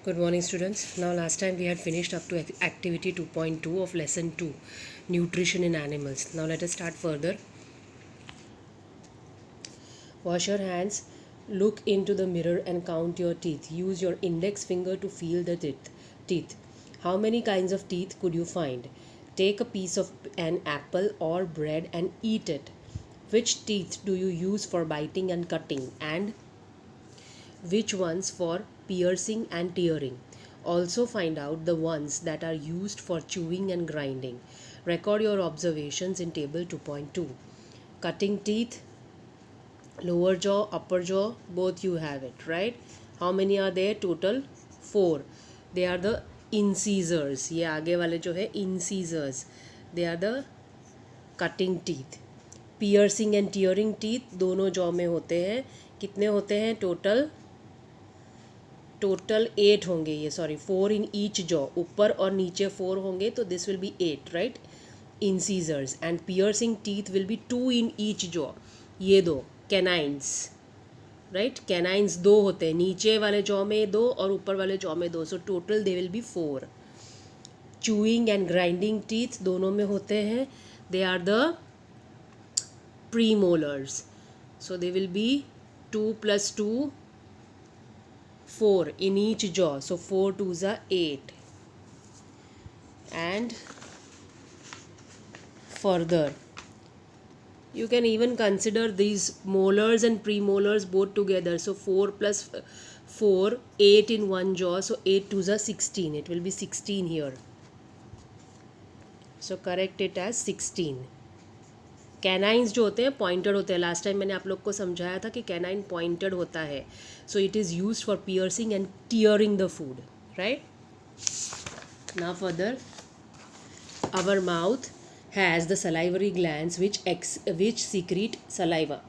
Good morning, students. Now, last time we had finished up to activity 2.2 of lesson 2, nutrition in animals. Now, let us start further. Wash your hands, look into the mirror and count your teeth. Use your index finger to feel the teeth. How many kinds of teeth could you find? Take a piece of an apple or bread and eat it. Which teeth do you use for biting and cutting? And which ones for piercing and tearing. Also find out the ones that are used for chewing and grinding. Record your observations in table 2.2. Cutting teeth, lower jaw, upper jaw, both you have it, right? How many are there total? 4. They are the incisors. ये आगे वाले जो है incisors. They are the cutting teeth. Piercing and tearing teeth दोनों jaw में होते हैं. कितने होते हैं टोटल? टोटल 8 होंगे ये, सॉरी 4 इन ईच जॉ, ऊपर और नीचे 4 होंगे तो this will be 8, right? Incisors and piercing teeth will be 2 in each jaw. ये दो कैनाइन्स, राइट? कैनाइन्स 2 होते हैं, नीचे वाले जॉ में 2 और ऊपर वाले जॉ में 2, so total they will be 4. Chewing and grinding teeth दोनों में होते हैं. They are the premolars, so they will be 2 + 2 4 in each jaw, so 4 2s are 8. And further you can even consider these molars and premolars both together, so 4 + 4 8 in one jaw, so 8 2s are 16. It will be 16 here, so correct it as 16. Canines जो होते हैं pointed होते हैं. Last time मैंने आप लोग को समझाया था कि कैनाइन पॉइंटेड होता है, so it is used for piercing and tearing the food, right? Now further, our mouth has the salivary glands which secrete saliva.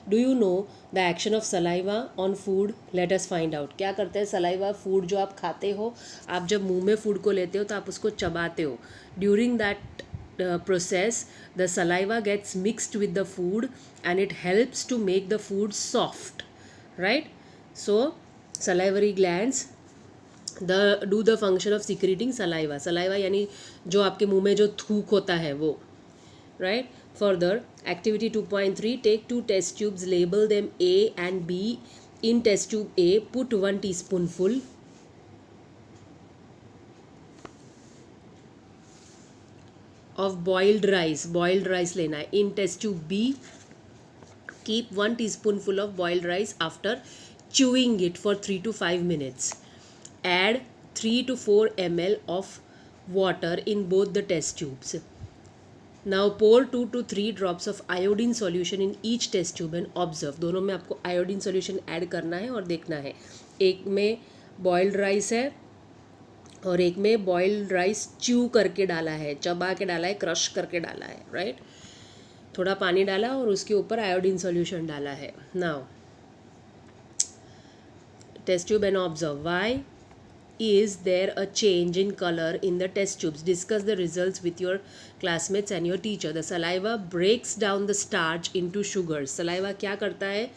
Do you know the action of saliva on food? Let us find out. क्या करते हैं saliva? Food जो आप खाते हो, आप जब मुंह में फूड को लेते हो तो आप उसको चबाते हो. During that process, the saliva gets mixed with the food and it helps to make the food soft, right? So salivary glands do the function of secreting saliva. Saliva यानी जो आपके मुंह में जो थूक होता है वो, right? Further, activity 2.3, take 2 test tubes, label them A and B. In test tube A, put 1 teaspoonful of boiled rice लेना है. In test tube B, keep 1 teaspoonful of boiled rice after chewing it for 3 to 5 minutes. Add 3 to 4 ml of water in both the test tubes. Now pour 2 to 3 drops of iodine solution in each test tube and observe. दोनों में आपको iodine solution add करना है और देखना है. एक में boiled rice है और एक में बॉइल्ड राइस च्यू करके डाला है, चबा के डाला है, क्रश करके डाला है, राइट? थोड़ा पानी डाला और उसके ऊपर आयोडीन सॉल्यूशन डाला है. Now test tube and observe. Why is there a change in color in the test tubes? Discuss the results with your classmates and your teacher. The saliva breaks down the starch into sugars. saliva क्या करता है?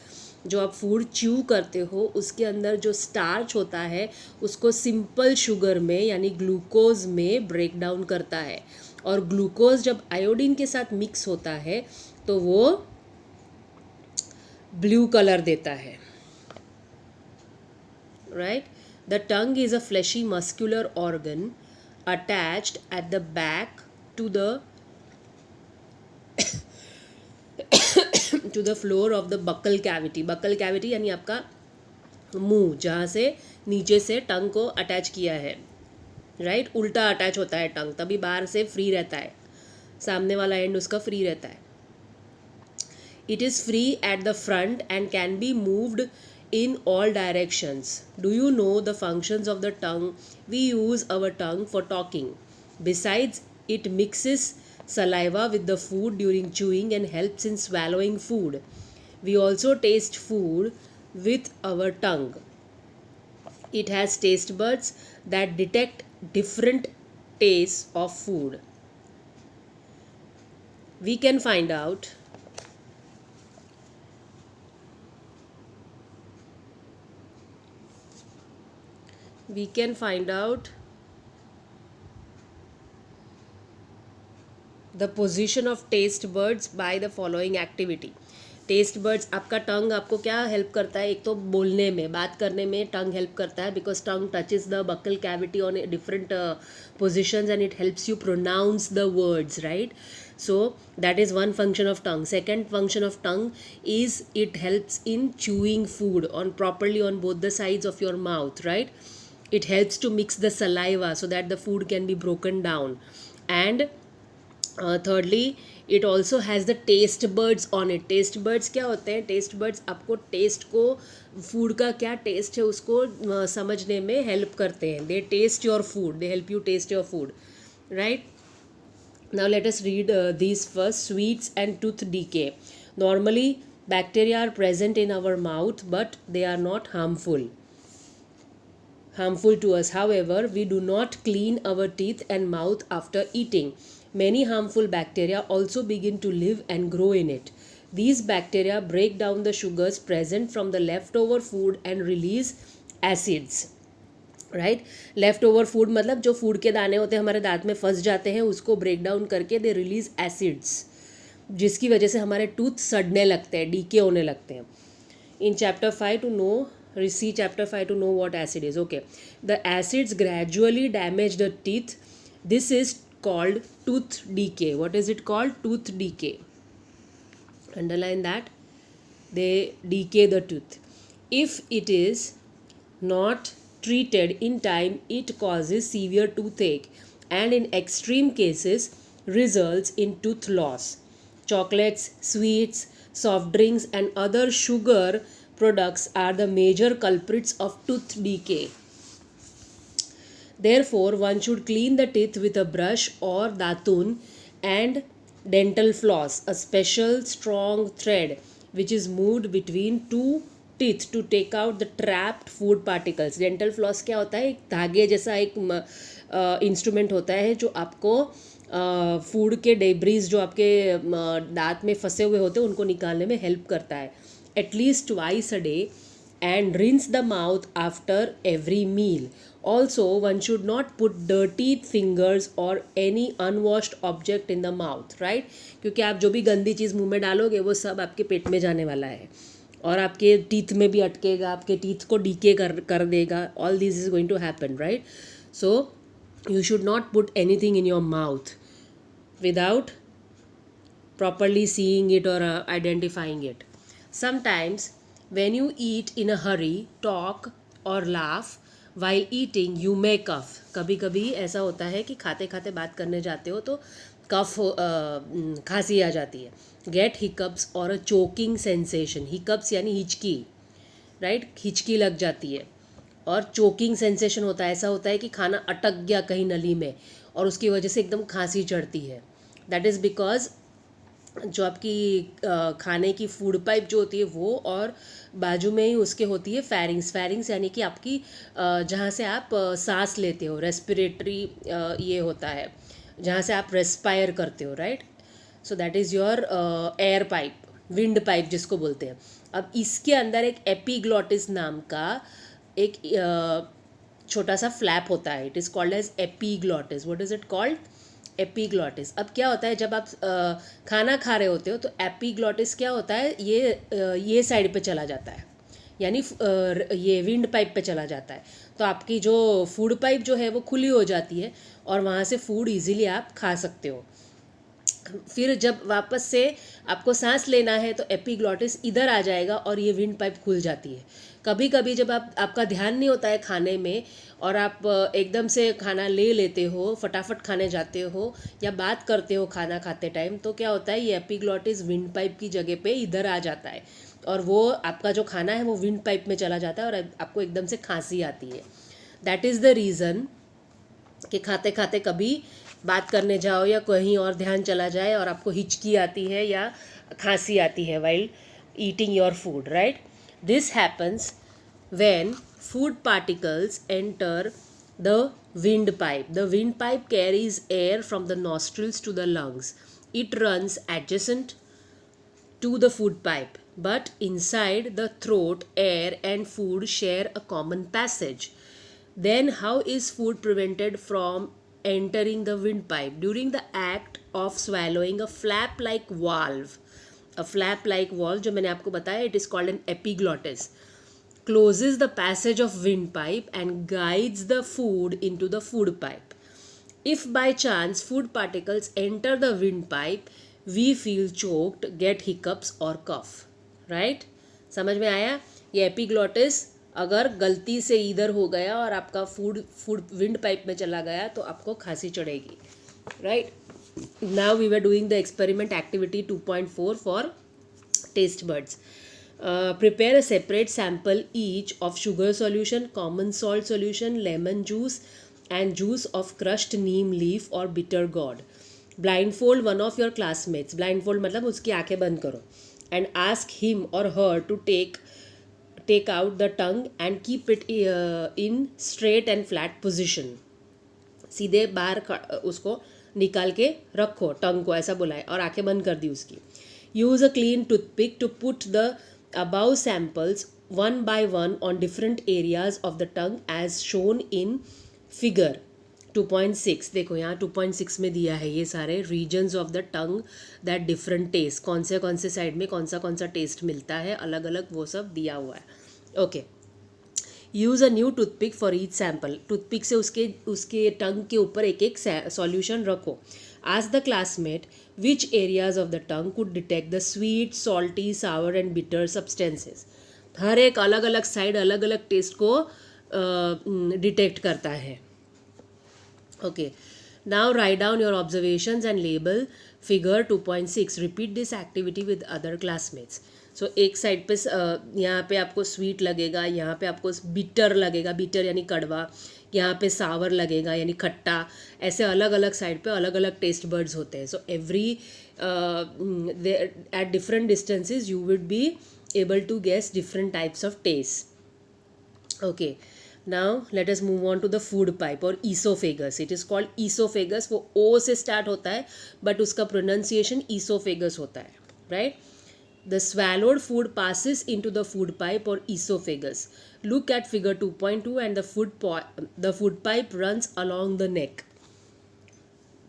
जो आप food chew करते हो उसके अंदर जो स्टार्च होता है उसको सिंपल शुगर में यानी ग्लूकोज में ब्रेक डाउन करता है. और ग्लूकोज जब आयोडीन के साथ मिक्स होता है तो वो ब्लू कलर देता है, right? The tongue is a fleshy muscular organ attached at the back to the to the floor of the buccal cavity. Buccal cavity यानी आपका मुंह, जहाँ से नीचे से टंग को अटैच किया है, राइट? उल्टा अटैच होता है टंग, तभी बाहर से फ्री रहता है, सामने वाला एंड उसका फ्री रहता है. It is free at the front and can be moved in all directions. Do you know the functions of the tongue? We use our tongue for talking. Besides, it mixes saliva with the food during chewing and helps in swallowing food. We also taste food with our tongue. It has taste buds that detect different tastes of food. We can find out we can find out the position of taste buds by the following activity. Taste buds, आपका टंग आपको क्या help करता है? एक तो बोलने में, बात करने में टंग हेल्प करता है, because tongue touches the buccal cavity on different positions and it helps you pronounce the words, right? So that is one function of tongue. Second function of tongue is it helps in chewing food on properly on both the sides of your mouth, right? It helps to mix the saliva so that the food can be broken down. And thirdly, it also has the taste buds on it. taste buds क्या होते हैं? taste buds आपको test को, food का क्या test है उसको समझने में हेल्प करते हैं. they taste your food, they help you taste your food, right? Now let us read these first. Sweets and tooth decay. Normally bacteria are present in our mouth but they are not harmful to us. However, we do not clean our teeth and mouth after eating. Many harmful bacteria also begin to live and grow in it. These bacteria break down the sugars present from the leftover food and release acids. Right, left over food मतलब जो food के दाने होते हैं हमारे दांत में फंस जाते हैं, उसको ब्रेक डाउन करके दे रिलीज एसिड्स, जिसकी वजह से हमारे टूथ सड़ने लगते हैं, डीके होने लगते हैं. In chapter 5 to know, see chapter 5 to know what acid is. Okay, the acids gradually damage the teeth. This is called tooth decay. What is it called? Tooth decay. Underline that. They decay the tooth. If it is not treated in time, it causes severe toothache and in extreme cases results in tooth loss. Chocolates, sweets, soft drinks and other sugar products are the major culprits of tooth decay. Therefore, one should clean the teeth with a brush or datun and dental floss, a special strong thread which is moved between two teeth to take out the trapped food particles. Dental floss क्या होता है? एक धागे जैसा एक instrument होता है जो आपको फूड के डेब्रीज जो आपके दांत में फंसे हुए होते हैं उनको निकालने में हेल्प करता है. At least twice a day and rinse the mouth after every meal. Also, one should not put dirty fingers or any unwashed object in the mouth, right? क्योंकि आप जो भी गंदी चीज़ मुंह में डालोगे वो सब आपके पेट में जाने वाला है और आपके टीथ में भी अटकेगा, आपके टीथ को डीके कर देगा. All this is going to happen, right? So, you should not put anything in your mouth without properly seeing it or identifying it. Sometimes when you eat in a hurry, talk or laugh while eating, you may cough. कभी कभी ऐसा होता है कि खाते खाते बात करने जाते हो तो कफ खांसी आ जाती है. Get hiccups or a choking sensation. Hiccups यानी हिचकी, राइट? हिचकी लग जाती है और choking sensation होता है. ऐसा होता है कि खाना अटक गया कहीं नली में और उसकी वजह से एकदम खांसी चढ़ती है. That is because जो आपकी खाने की फूड पाइप जो होती है वो और बाजू में ही उसके होती है फेरिंग्स. फेरिंग्स यानी कि आपकी जहाँ से आप सांस लेते हो, रेस्पिरेटरी ये होता है जहाँ से आप रेस्पायर करते हो, right? So that is your air pipe, wind pipe जिसको बोलते हैं. अब इसके अंदर एक एपीग्लॉटिस नाम का एक छोटा सा फ्लैप होता है. It is called as epiglottis. What is it called? Epiglottis. अब क्या होता है जब आप खाना खा रहे होते हो तो एपीग्लॉटिस क्या होता है, ये साइड पे चला जाता है, यानी ये विंड पाइप पे चला जाता है. तो आपकी जो फूड पाइप जो है वो खुली हो जाती है और वहाँ से फूड इजीली आप खा सकते हो. फिर जब वापस से आपको सांस लेना है तो एपीग्लॉटिस इधर आ जाएगा और ये विंड पाइप खुल जाती है. कभी कभी जब आपका ध्यान नहीं होता है खाने में और आप एकदम से खाना ले लेते हो, फटाफट खाने जाते हो या बात करते हो खाना खाते टाइम, तो क्या होता है ये एपीग्लॉटिस विंड पाइप की जगह पे इधर आ जाता है और वो आपका जो खाना है वो विंड पाइप में चला जाता है और आपको एकदम से खांसी आती है. दैट इज़ द रीज़न कि खाते खाते कभी बात करने जाओ या कहीं और ध्यान चला जाए और आपको हिचकी आती है या खांसी आती है while eating your food, right? This happens when food particles enter the windpipe. The windpipe carries air from the nostrils to the lungs. It runs adjacent to the food pipe, but inside the throat, air and food share a common passage. Then how is food prevented from entering the windpipe? During the act of swallowing, a flap like valve, जो मैंने आपको बताया, it is called an epiglottis, closes the passage of windpipe and guides the food into the food pipe. If by chance food particles enter the windpipe, we feel choked, get hiccups or cough. Right? समझ में आया? ये epiglottis अगर गलती से इधर हो गया और आपका फूड विंड पाइप में चला गया तो आपको खांसी चढ़ेगी. Right? Now we were doing the experiment activity 2.4 for taste buds. Prepare a separate sample each of sugar solution, common salt solution, lemon juice and juice of crushed neem leaf or bitter gourd. Blindfold one of your classmates. Blindfold मतलब उसकी आंखें बंद करो. And ask him or her to take out the tongue and keep it in straight and flat position. सीधे बाहर उसको निकाल के रखो, टंग को ऐसा बुलाए और आंखें बंद कर दी उसकी. Use a clean toothpick to put the above samples one by one on different areas of the tongue as shown in figure 2.6. देखो यहाँ 2.6 में दिया है ये सारे regions of the tongue that different taste, कौन से साइड में कौन सा टेस्ट मिलता है, अलग अलग वो सब दिया हुआ है. Okay. Use a new toothpick for each sample. Toothpick से उसके टंग के ऊपर एक सॉल्यूशन रखो. Ask the classmate which areas of the tongue could detect the sweet, salty, sour and bitter substances. हर एक अलग अलग साइड अलग अलग टेस्ट को डिटेक्ट करता है. Okay. Now write down your observations and label figure 2.6. Repeat this activity with other classmates. So एक side पे यहाँ पे आपको स्वीट लगेगा, यहाँ पे आपको बिटर लगेगा, बिटर यानी कड़वा, यहाँ पे सावर लगेगा यानी खट्टा. ऐसे अलग अलग साइड पे अलग अलग टेस्ट बर्ड्स होते हैं. So every at different distances you will be able to guess different types of taste. Okay. Now let us move on to the food pipe और oesophagus. It is called oesophagus. वो O से start होता है but उसका pronunciation oesophagus होता है. Right? The swallowed food passes into the food pipe or esophagus. Look at figure 2.2 and the food pipe runs along the neck.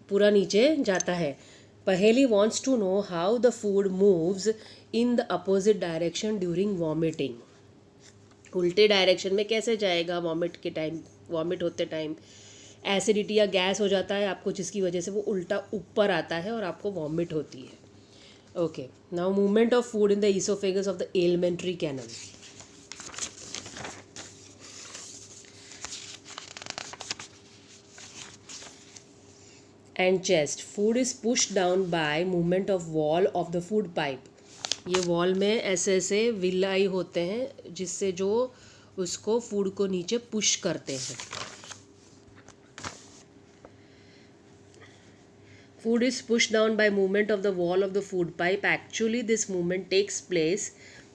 पूरा नीचे जाता है. Paheli wants to know how the food moves in the opposite direction during vomiting. उल्टे direction में कैसे जाएगा vomit होते time? Acidity या गैस हो जाता है आपको जिसकी वजह से वो उल्टा ऊपर आता है और आपको वॉमिट होती है. Okay, now movement of food in the esophagus of the alimentary canal. And chest. Food is pushed down by movement of wall of the food pipe. ये wall में ऐसे ऐसे विलाई होते हैं जिससे जो उसको फूड को नीचे पुश करते हैं. Food is pushed down by movement of the wall of the food pipe. Actually, this movement takes place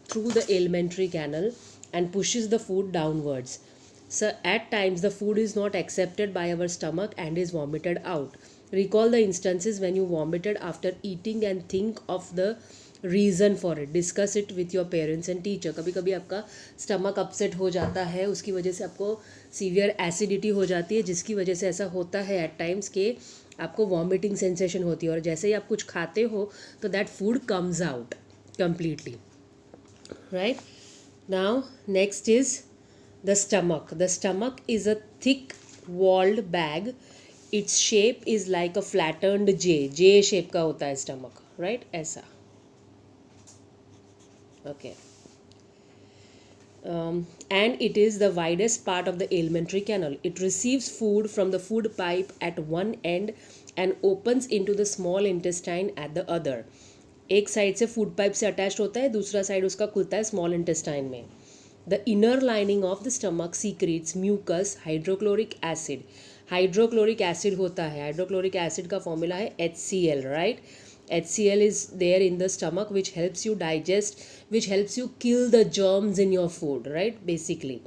through the alimentary canal and pushes the food downwards. So, at times, the food is not accepted by our stomach and is vomited out. Recall the instances when you vomited after eating and think of the reason for it. Discuss it with your parents and teacher. कभी कभी आपका stomach upset हो जाता है, उसकी वजह से आपको सीवियर एसिडिटी हो जाती है जिसकी वजह से ऐसा होता है एट टाइम्स के आपको वॉमिटिंग सेंसेशन होती है और जैसे ही आप कुछ खाते हो तो that food comes out completely. Right? Now next is the stomach. The stomach is a thick walled bag. Its shape is like a flattened J shape का होता है stomach. Right? ऐसा. Okay. And it is the widest part of the alimentary canal. It receives food from the food pipe at one end and opens into the small intestine at the other. एक side से food pipe से attach होता है, दूसरा side उसका खुलता है small intestine में. The inner lining of the stomach secrets mucus hydrochloric acid. Hydrochloric acid होता है, हाइड्रोक्लोरिक एसिड का फॉर्मूला है HCl, right? HCl is there in the stomach which helps you digest, which helps you kill the germs in your food, right? Basically,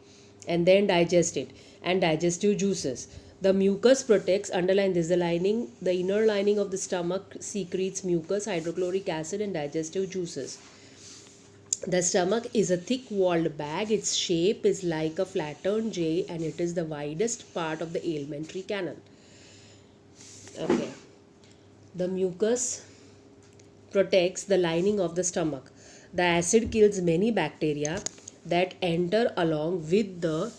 and then digest it and digestive juices. The mucus protects, underline this, the inner lining of the stomach secretes mucus, hydrochloric acid and digestive juices. The stomach is a thick walled bag. Its shape is like a flattened J and it is the widest part of the alimentary canal. Okay. The mucus protects the lining of the stomach. The acid kills many bacteria that enter along with the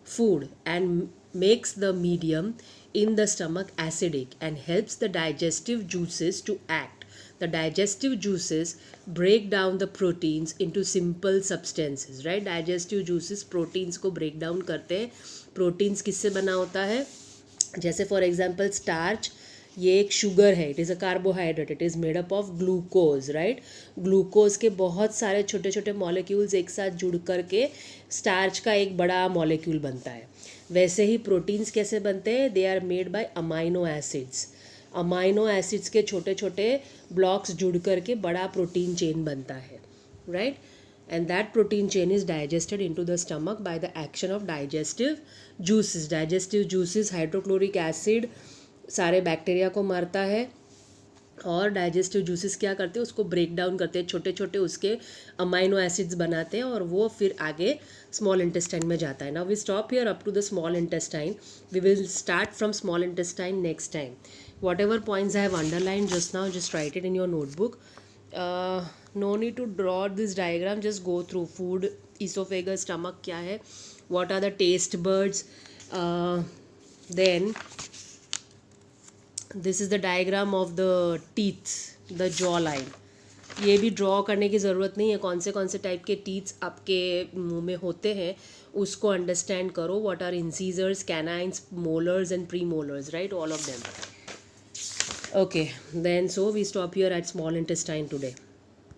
food and makes the medium in the stomach acidic and helps the digestive juices to act. The digestive juices break down the proteins into simple substances, right? Digestive juices proteins को break down करते हैं. proteins किससे बना होता है? जैसे for example starch, ये एक शुगर है, it is a carbohydrate, it is made up of glucose, right? Glucose के बहुत सारे छोटे छोटे मॉलिक्यूल्स एक साथ जुड़ करके स्टार्च का एक बड़ा मॉलिक्यूल बनता है. वैसे ही प्रोटीन्स कैसे बनते हैं? They are made by amino acids. Amino acids के छोटे छोटे ब्लॉक्स जुड़ करके बड़ा प्रोटीन चेन बनता है, right? And that protein chain is digested into the stomach by the action of digestive juices. Digestive juices, hydrochloric acid सारे bacteria को मारता है और डाइजेस्टिव जूसेस क्या करते हैं? उसको ब्रेक डाउन करते हैं, छोटे छोटे उसके अमाइनो एसिड्स बनाते हैं और वो फिर आगे स्मॉल इंटेस्टाइन में जाता है. Now we stop here up to the small intestine. We will start from small intestine next time. Whatever points I have underlined just now, just write it in your notebook. No need to draw this diagram, just go through food, esophagus, stomach क्या है, what are the taste buds, then this is the diagram of the teeth, the jaw line. ये भी draw करने की ज़रूरत नहीं है. कौन से टाइप के टीथ्स आपके मुंह में होते हैं उसको अंडरस्टैंड करो. What are incisors, canines, molars and premolars, right? All of them. Okay, then so we stop here at small intestine today.